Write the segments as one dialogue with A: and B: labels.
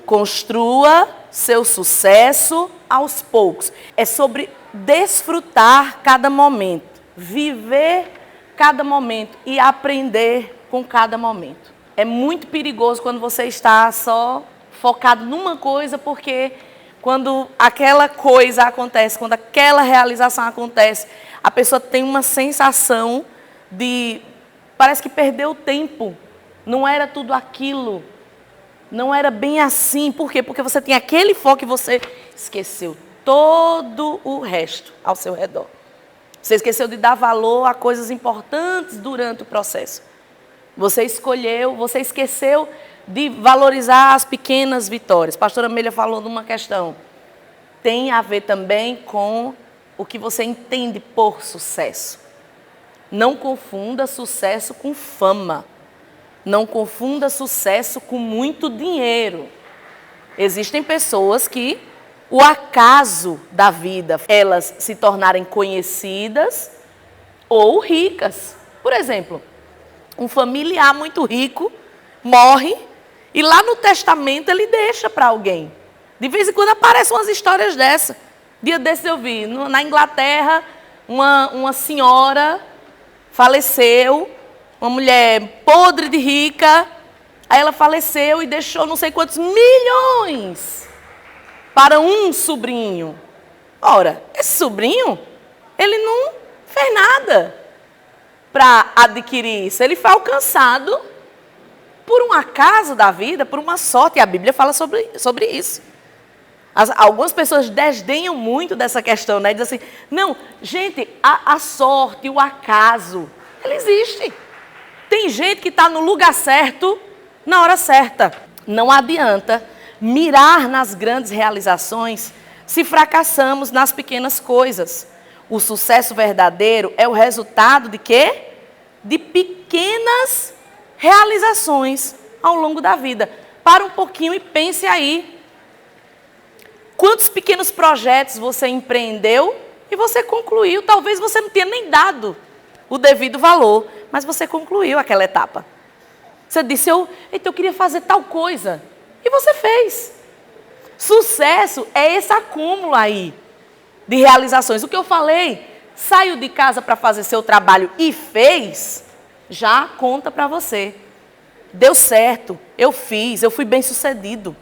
A: Construa seu sucesso aos poucos. É sobre desfrutar cada momento, viver cada momento e aprender com cada momento. É muito perigoso quando você está só focado numa coisa, porque quando aquela coisa acontece, quando aquela realização acontece, a pessoa tem uma sensação de, parece que perdeu o tempo, não era tudo aquilo, não era bem assim. Por quê? Porque você tem aquele foco e você esqueceu todo o resto ao seu redor. Você esqueceu de dar valor a coisas importantes durante o processo. Você esqueceu de valorizar as pequenas vitórias. A pastora Amélia falou de uma questão. Tem a ver também com o que você entende por sucesso. Não confunda sucesso com fama. Não confunda sucesso com muito dinheiro. Existem pessoas que o acaso da vida, elas se tornarem conhecidas ou ricas. Por exemplo, um familiar muito rico morre e lá no testamento ele deixa para alguém. De vez em quando aparecem umas histórias dessa. Dia desses eu vi, na Inglaterra, uma senhora faleceu, uma mulher podre de rica, aí ela faleceu e deixou não sei quantos milhões para um sobrinho. Ora, esse sobrinho, ele não fez nada para adquirir isso. Ele foi alcançado por um acaso da vida, por uma sorte. E a Bíblia fala sobre isso. Algumas pessoas desdenham muito dessa questão, né? Dizem assim, não, gente, a sorte, o acaso, ele existe. Tem gente que está no lugar certo, na hora certa. Não adianta mirar nas grandes realizações se fracassamos nas pequenas coisas. O sucesso verdadeiro é o resultado de quê? De pequenas realizações ao longo da vida. Para um pouquinho e pense aí. Quantos pequenos projetos você empreendeu e você concluiu? Talvez você não tenha nem dado o devido valor, mas você concluiu aquela etapa. Você disse, eu queria fazer tal coisa. E você fez. Sucesso é esse acúmulo aí de realizações. O que eu falei, saiu de casa para fazer seu trabalho e fez, já conta para você. Deu certo, eu fiz, eu fui bem sucedido.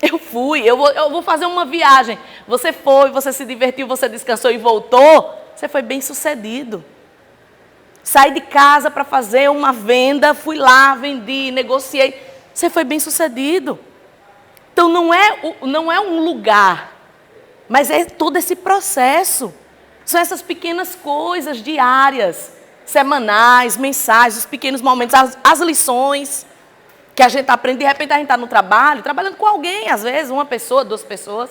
A: Eu vou fazer uma viagem. Você foi, você se divertiu, você descansou e voltou. Você foi bem sucedido. Saí de casa para fazer uma venda, fui lá, vendi, negociei. Você foi bem sucedido. Então não é um lugar, mas é todo esse processo. São essas pequenas coisas diárias, semanais, mensais, os pequenos momentos, as lições que a gente aprende. De repente a gente está no trabalho, trabalhando com alguém, às vezes, uma pessoa, duas pessoas.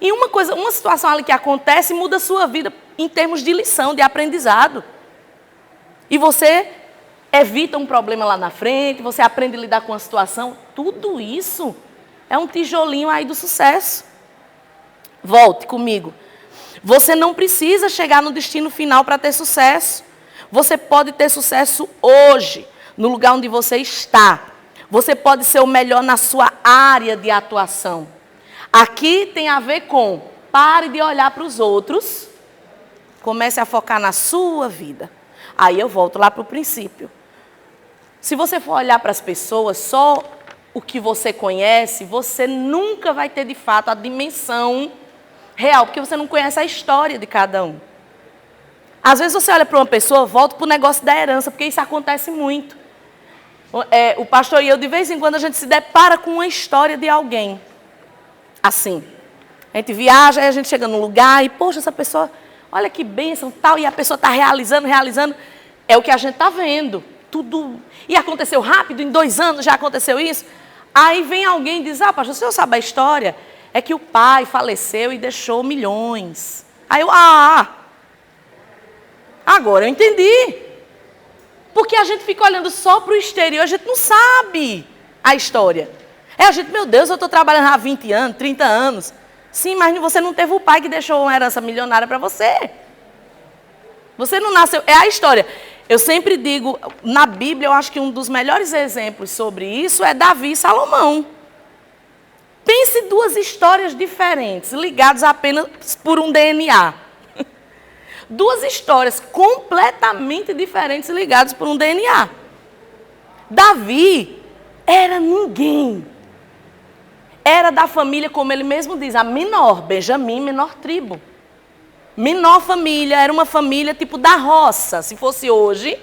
A: E uma situação ali que acontece muda a sua vida em termos de lição, de aprendizado. E você evita um problema lá na frente, você aprende a lidar com a situação. Tudo isso é um tijolinho aí do sucesso. Volte comigo. Você não precisa chegar no destino final para ter sucesso. Você pode ter sucesso hoje, no lugar onde você está. Você pode ser o melhor na sua área de atuação. Aqui tem a ver com, pare de olhar para os outros, comece a focar na sua vida. Aí eu volto lá para o princípio. Se você for olhar para as pessoas, só o que você conhece, você nunca vai ter de fato a dimensão real, porque você não conhece a história de cada um. Às vezes você olha para uma pessoa, volta para o negócio da herança, porque isso acontece muito. O pastor e eu, de vez em quando, a gente se depara com uma história de alguém. Assim. A gente viaja, aí a gente chega num lugar e, poxa, essa pessoa, olha que bênção, tal, e a pessoa está realizando. É o que a gente está vendo. Tudo. E aconteceu rápido, em 2 anos já aconteceu isso. Aí vem alguém e diz, pastor, o senhor sabe a história? É que o pai faleceu e deixou milhões. Aí eu, agora eu entendi. Porque a gente fica olhando só para o exterior, a gente não sabe a história. A gente, meu Deus, eu estou trabalhando há 20 anos, 30 anos. Sim, mas você não teve o pai que deixou uma herança milionária para você. Você não nasceu, é a história. Eu sempre digo, na Bíblia, eu acho que um dos melhores exemplos sobre isso é Davi e Salomão. duas histórias diferentes, ligadas apenas por um DNA. Duas histórias completamente diferentes, ligadas por um DNA. Davi era ninguém. Era da família, como ele mesmo diz, a menor, Benjamim, menor tribo. Menor família, era uma família tipo da roça. Se fosse hoje,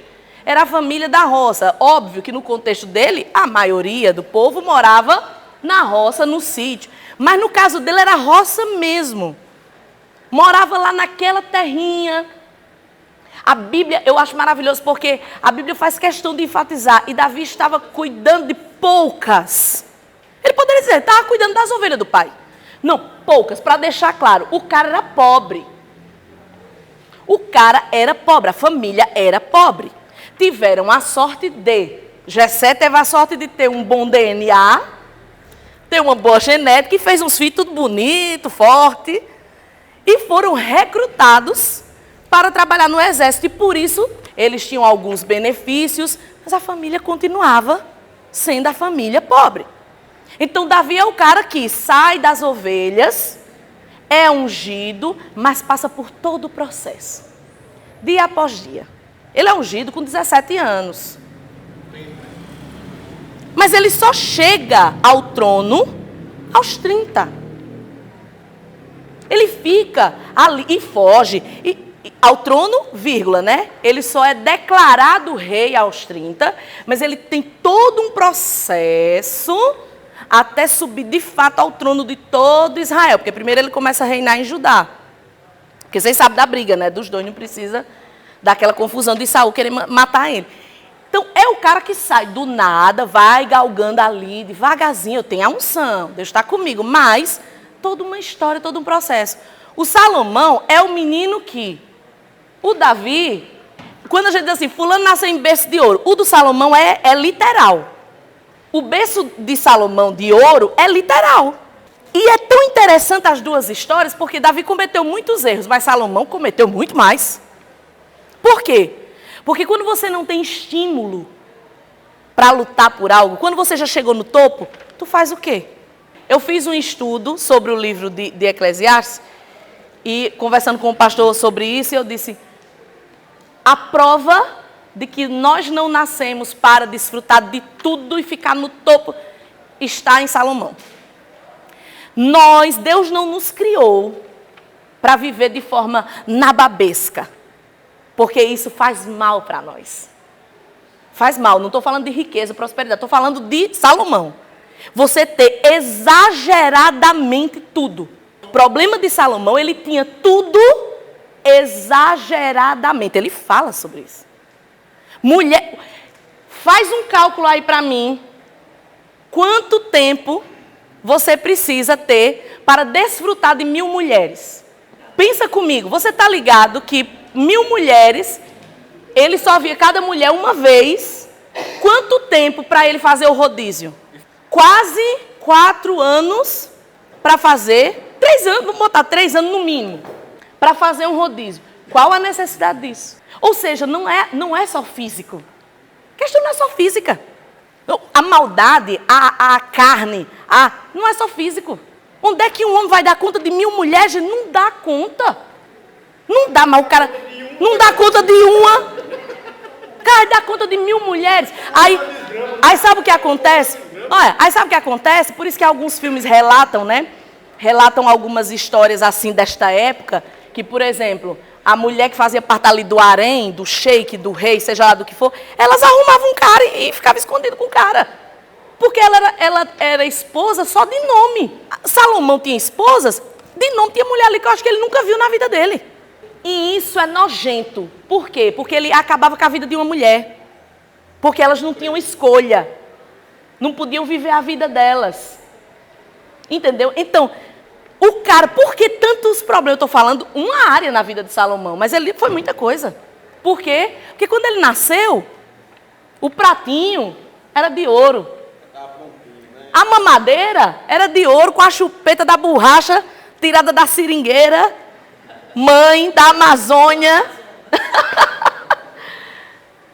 A: era a família da roça. Óbvio que no contexto dele, a maioria do povo morava na roça, no sítio. Mas no caso dele era roça mesmo. Morava lá naquela terrinha. A Bíblia, eu acho maravilhoso porque a Bíblia faz questão de enfatizar. E Davi estava cuidando de poucas. Ele poderia dizer, estava cuidando das ovelhas do pai. Não, poucas, para deixar claro, o cara era pobre. O cara era pobre, a família era pobre. Tiveram a sorte Jessé teve a sorte de ter um bom DNA, ter uma boa genética e fez uns filhos tudo bonito, forte. E foram recrutados para trabalhar no exército. E por isso, eles tinham alguns benefícios, mas a família continuava sendo a família pobre. Então, Davi é o cara que sai das ovelhas, é ungido, mas passa por todo o processo, dia após dia. Ele é ungido com 17 anos. Mas ele só chega ao trono aos 30. Ele fica ali e foge. Ao trono, vírgula, né? Ele só é declarado rei aos 30, mas ele tem todo um processo até subir de fato ao trono de todo Israel. Porque primeiro ele começa a reinar em Judá. Porque vocês sabem da briga, né? Dos dois, não precisa daquela confusão de Saul querer matar ele. Então, é o cara que sai do nada, vai galgando ali, devagarzinho. Eu tenho a unção, Deus está comigo. Mas, toda uma história, todo um processo. O Salomão é o menino que... O Davi, quando a gente diz assim, fulano nasceu em berço de ouro. O do Salomão é literal. O berço de Salomão de ouro é literal. E é tão interessante as duas histórias, porque Davi cometeu muitos erros, mas Salomão cometeu muito mais. Por quê? Porque quando você não tem estímulo para lutar por algo, quando você já chegou no topo, tu faz o quê? Eu fiz um estudo sobre o livro de Eclesiastes, e conversando com o pastor sobre isso, eu disse, a prova de que nós não nascemos para desfrutar de tudo e ficar no topo, está em Salomão. Deus não nos criou para viver de forma nababesca. Porque isso faz mal para nós. Faz mal, não estou falando de riqueza, prosperidade, estou falando de Salomão. Você ter exageradamente tudo. O problema de Salomão, ele tinha tudo exageradamente. Ele fala sobre isso. Mulher, faz um cálculo aí para mim. Quanto tempo você precisa ter para desfrutar de 1000 mulheres? Pensa comigo, você está ligado que 1000 mulheres, ele só via cada mulher uma vez. Quanto tempo para ele fazer o rodízio? Quase 4 anos para fazer, 3 anos, vamos botar 3 anos no mínimo, para fazer um rodízio. Qual a necessidade disso? Ou seja, não é só físico. A questão não é só física. A maldade, a carne, não é só físico. Onde é que um homem vai dar conta de 1000 mulheres? Não dá conta. Não dá, mas o cara não dá conta de uma. O cara dá conta de 1000 mulheres. Aí sabe o que acontece? Olha, aí sabe o que acontece? Por isso que alguns filmes relatam, né? Relatam algumas histórias assim desta época, que, por exemplo, a mulher que fazia parte ali do harém, do sheik, do rei, seja lá do que for, elas arrumavam um cara e ficavam escondidas com o cara. Porque ela era esposa só de nome. Salomão tinha esposas de nome, tinha mulher ali que eu acho que ele nunca viu na vida dele. E isso é nojento. Por quê? Porque ele acabava com a vida de uma mulher. Porque elas não tinham escolha. Não podiam viver a vida delas. Entendeu? Então, o cara, por que tantos problemas? Eu estou falando uma área na vida de Salomão, mas ele foi muita coisa. Por quê? Porque quando ele nasceu, o pratinho era de ouro. A mamadeira era de ouro com a chupeta da borracha tirada da seringueira. Mãe da Amazônia.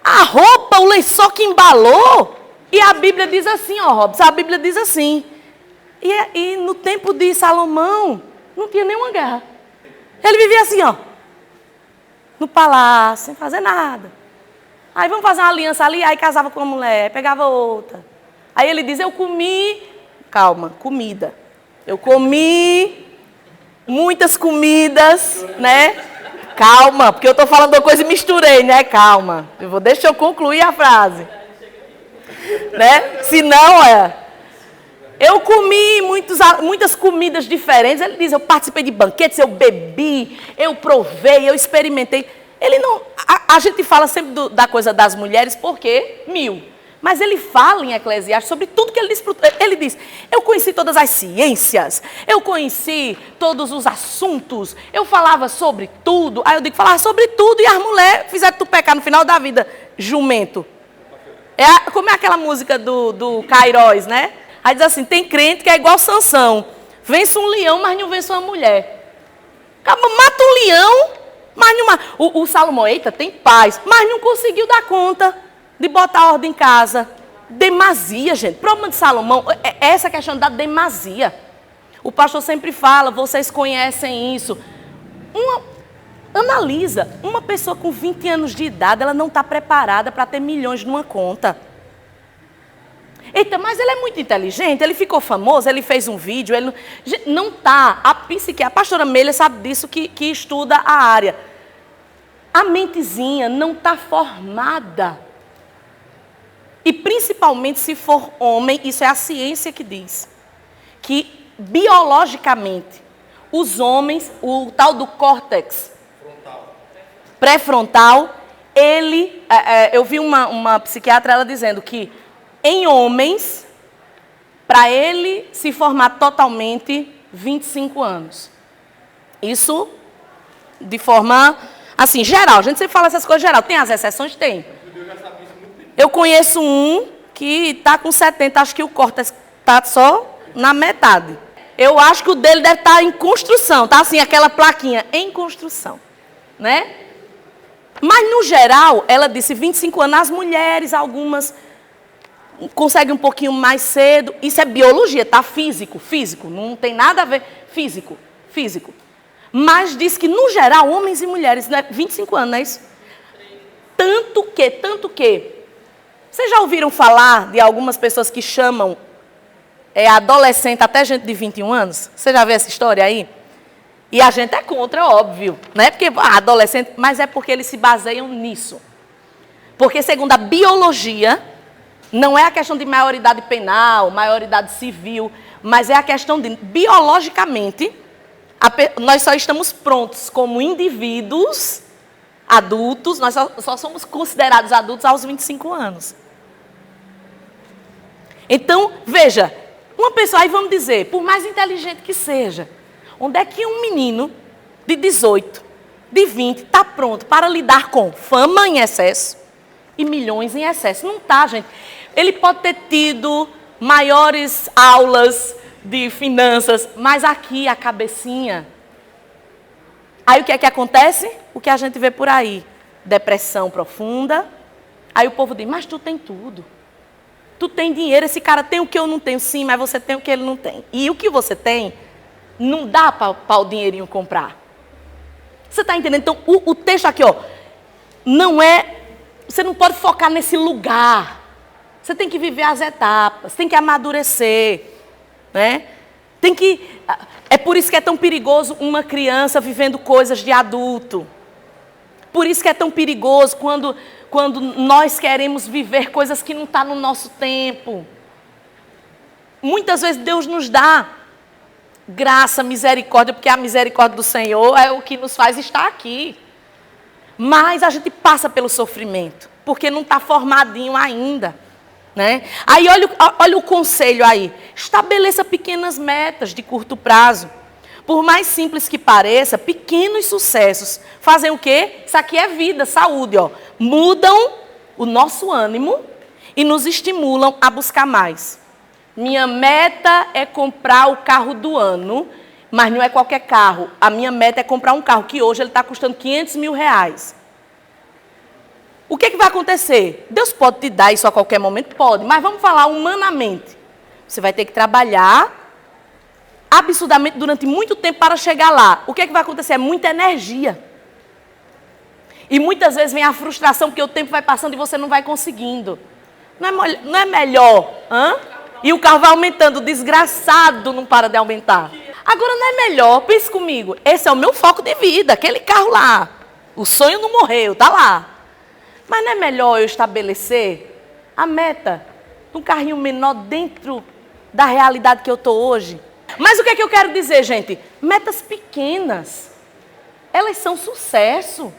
A: A roupa, o lençol que embalou. E a Bíblia diz assim, ó, Robson, a Bíblia diz assim, E no tempo de Salomão, não tinha nenhuma guerra. Ele vivia assim, ó, no palácio, sem fazer nada. Aí vamos fazer uma aliança ali, aí casava com uma mulher, pegava outra. Aí ele diz, eu comi, calma, comida. Eu comi muitas comidas, né? Calma, porque eu estou falando uma coisa e misturei, né? Calma. Deixa eu concluir a frase. Né? Senão, eu comi muitas comidas diferentes. Ele diz, eu participei de banquetes, eu bebi, eu provei, eu experimentei. Ele não... A gente fala sempre da coisa das mulheres, porque 1000. Mas ele fala em Eclesiastes sobre tudo que ele diz. Ele diz, eu conheci todas as ciências, eu conheci todos os assuntos, eu falava sobre tudo. Aí eu digo, falava sobre tudo e as mulheres fizeram tu pecar no final da vida, jumento. Como é aquela música do Kairos, né? Aí diz assim, tem crente que é igual Sansão, vence um leão, mas não vence uma mulher. Mata um leão, mas não mata. O Salomão, eita, tem paz, mas não conseguiu dar conta de botar ordem em casa. Demasia, gente. O problema de Salomão é essa questão da demasia. O pastor sempre fala, vocês conhecem isso. Analisa, uma pessoa com 20 anos de idade, ela não está preparada para ter milhões numa conta. Eita, mas ele é muito inteligente, ele ficou famoso, ele fez um vídeo, ele não está. A pastora Meila sabe disso, que estuda a área. A mentezinha não está formada. E principalmente se for homem, isso é a ciência que diz, que biologicamente, os homens, o tal do córtex pré-frontal, eu vi uma psiquiatra ela dizendo que em homens, para ele se formar totalmente, 25 anos. Isso de forma, assim, geral. A gente sempre fala essas coisas geral. Tem as exceções? Tem. Eu conheço um que está com 70, acho que o córtex está só na metade. Eu acho que o dele deve estar em construção, tá assim, aquela plaquinha, em construção, né? Mas, no geral, ela disse 25 anos, as mulheres, algumas, conseguem um pouquinho mais cedo. Isso é biologia, tá? Físico, não tem nada a ver, físico. Mas diz que, no geral, homens e mulheres, né, 25 anos, não é isso? Tanto que, vocês já ouviram falar de algumas pessoas que chamam adolescente até gente de 21 anos? Você já viu essa história aí? E a gente é contra, óbvio, né? Porque adolescente, mas é porque eles se baseiam nisso. Porque segundo a biologia, não é a questão de maioridade penal, maioridade civil, mas é a questão de, biologicamente, nós só estamos prontos como indivíduos adultos, nós só somos considerados adultos aos 25 anos. Então, veja, uma pessoa, aí vamos dizer, por mais inteligente que seja, onde é que um menino de 18, de 20, está pronto para lidar com fama em excesso e milhões em excesso? Não está, gente. Ele pode ter tido maiores aulas de finanças, mas aqui a cabecinha... Aí o que é que acontece? O que a gente vê por aí. Depressão profunda. Aí o povo diz, mas tu tem tudo. Tu tem dinheiro, esse cara tem o que eu não tenho. Sim, mas você tem o que ele não tem. E o que você tem, não dá para o dinheirinho comprar. Você está entendendo? Então, o texto aqui, ó, não é... Você não pode focar nesse lugar. Você tem que viver as etapas, tem que amadurecer, né? Tem que... É por isso que é tão perigoso uma criança vivendo coisas de adulto. Por isso que é tão perigoso quando nós queremos viver coisas que não estão no nosso tempo. Muitas vezes Deus nos dá graça, misericórdia, porque a misericórdia do Senhor é o que nos faz estar aqui. Mas a gente passa pelo sofrimento, porque não está formadinho ainda. Né? Aí olha o conselho aí, estabeleça pequenas metas de curto prazo. Por mais simples que pareça, pequenos sucessos fazem o quê? Isso aqui é vida, saúde, ó. Mudam o nosso ânimo e nos estimulam a buscar mais. Minha meta é comprar o carro do ano, mas não é qualquer carro. A minha meta é comprar um carro que hoje ele está custando 500 mil reais. O que vai acontecer? Deus pode te dar isso a qualquer momento? Pode, mas vamos falar humanamente. Você vai ter que trabalhar absurdamente durante muito tempo para chegar lá. O que é que vai acontecer? É muita energia. E muitas vezes vem a frustração porque o tempo vai passando e você não vai conseguindo. Não é melhor? E o carro vai aumentando, o desgraçado não para de aumentar. Agora não é melhor, pense comigo, esse é o meu foco de vida, aquele carro lá. O sonho não morreu, tá lá. Mas não é melhor eu estabelecer a meta de um carrinho menor dentro da realidade que eu estou hoje? Mas o que é que eu quero dizer, gente? Metas pequenas, elas são sucesso.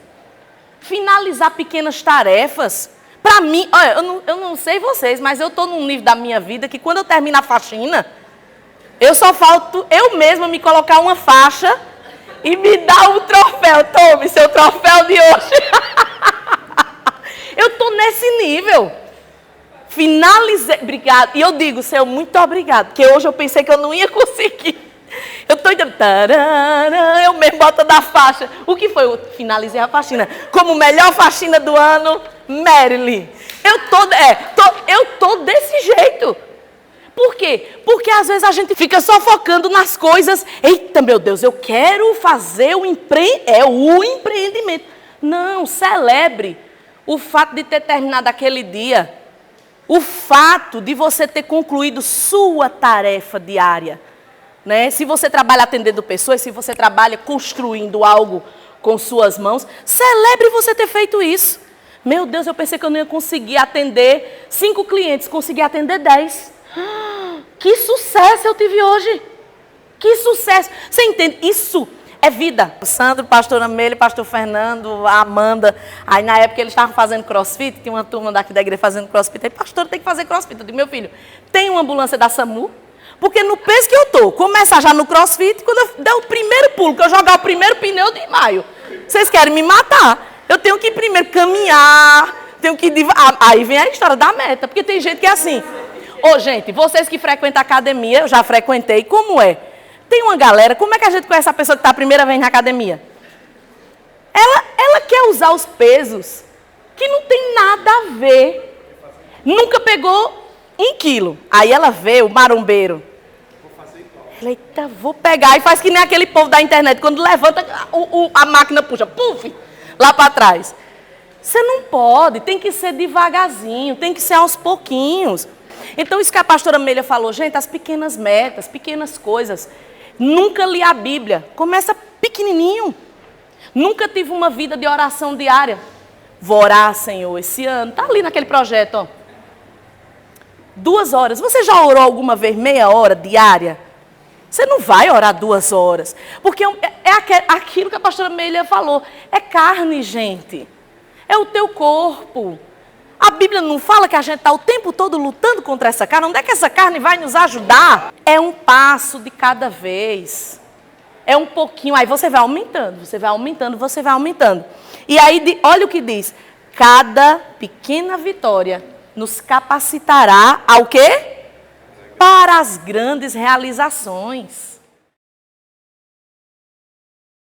A: Finalizar pequenas tarefas. Para mim, olha, eu não sei vocês, mas eu estou num nível da minha vida que quando eu termino a faxina, eu só falto eu mesma me colocar uma faixa e me dar um troféu. Tome seu troféu de hoje. Eu estou nesse nível. Finalizei. Obrigado. E eu digo, Senhor, muito obrigado. Porque hoje eu pensei que eu não ia conseguir. Eu estou dizendo, eu mesmo boto da faixa. O que foi? Eu finalizei a faxina. Como melhor faxina do ano, Marilyn. Eu tô desse jeito. Por quê? Porque às vezes a gente fica só focando nas coisas. Eita, meu Deus, eu quero fazer o empreendimento. Não, celebre o fato de ter terminado aquele dia. O fato de você ter concluído sua tarefa diária. Né? Se você trabalha atendendo pessoas, se você trabalha construindo algo com suas mãos, celebre você ter feito isso. Meu Deus, eu pensei que eu não ia conseguir atender 5 clientes, consegui atender 10. Que sucesso eu tive hoje. Que sucesso. Você entende? Isso é vida. O Sandro, pastor Amélia, pastor Fernando, a Amanda. Aí na época eles estavam fazendo crossfit, tinha uma turma daqui da igreja fazendo crossfit. Aí, pastor, tem que fazer crossfit. Eu digo, meu filho, tem uma ambulância da SAMU? Porque no peso que eu estou, começar já no crossfit, quando eu der o primeiro pulo, que eu jogar o primeiro pneu de maio, vocês querem me matar. Eu tenho que primeiro caminhar, tenho que... Aí vem a história da meta, porque tem gente que é assim. Ô, gente, vocês que frequentam a academia, eu já frequentei, como é? Tem uma galera, como é que a gente conhece a pessoa que está a primeira vez na academia? Ela quer usar os pesos que não tem nada a ver. Nunca pegou 1 quilo. Aí ela vê o marombeiro. Eita, vou pegar. E faz que nem aquele povo da internet. Quando levanta, a máquina puxa. Puf! Lá para trás. Você não pode. Tem que ser devagarzinho. Tem que ser aos pouquinhos. Então, isso que a pastora Amélia falou. Gente, as pequenas metas, pequenas coisas. Nunca li a Bíblia. Começa pequenininho. Nunca tive uma vida de oração diária. Vou orar, Senhor, esse ano. Está ali naquele projeto, ó. 2 horas. Você já orou alguma vez meia hora diária? Você não vai orar 2 horas. Porque é aquilo que a pastora Amélia falou. É carne, gente. É o teu corpo. A Bíblia não fala que a gente está o tempo todo lutando contra essa carne? Onde é que essa carne vai nos ajudar? É um passo de cada vez. É um pouquinho. Aí você vai aumentando, você vai aumentando, você vai aumentando. E aí, olha o que diz. Cada pequena vitória nos capacitará ao quê? Para as grandes realizações.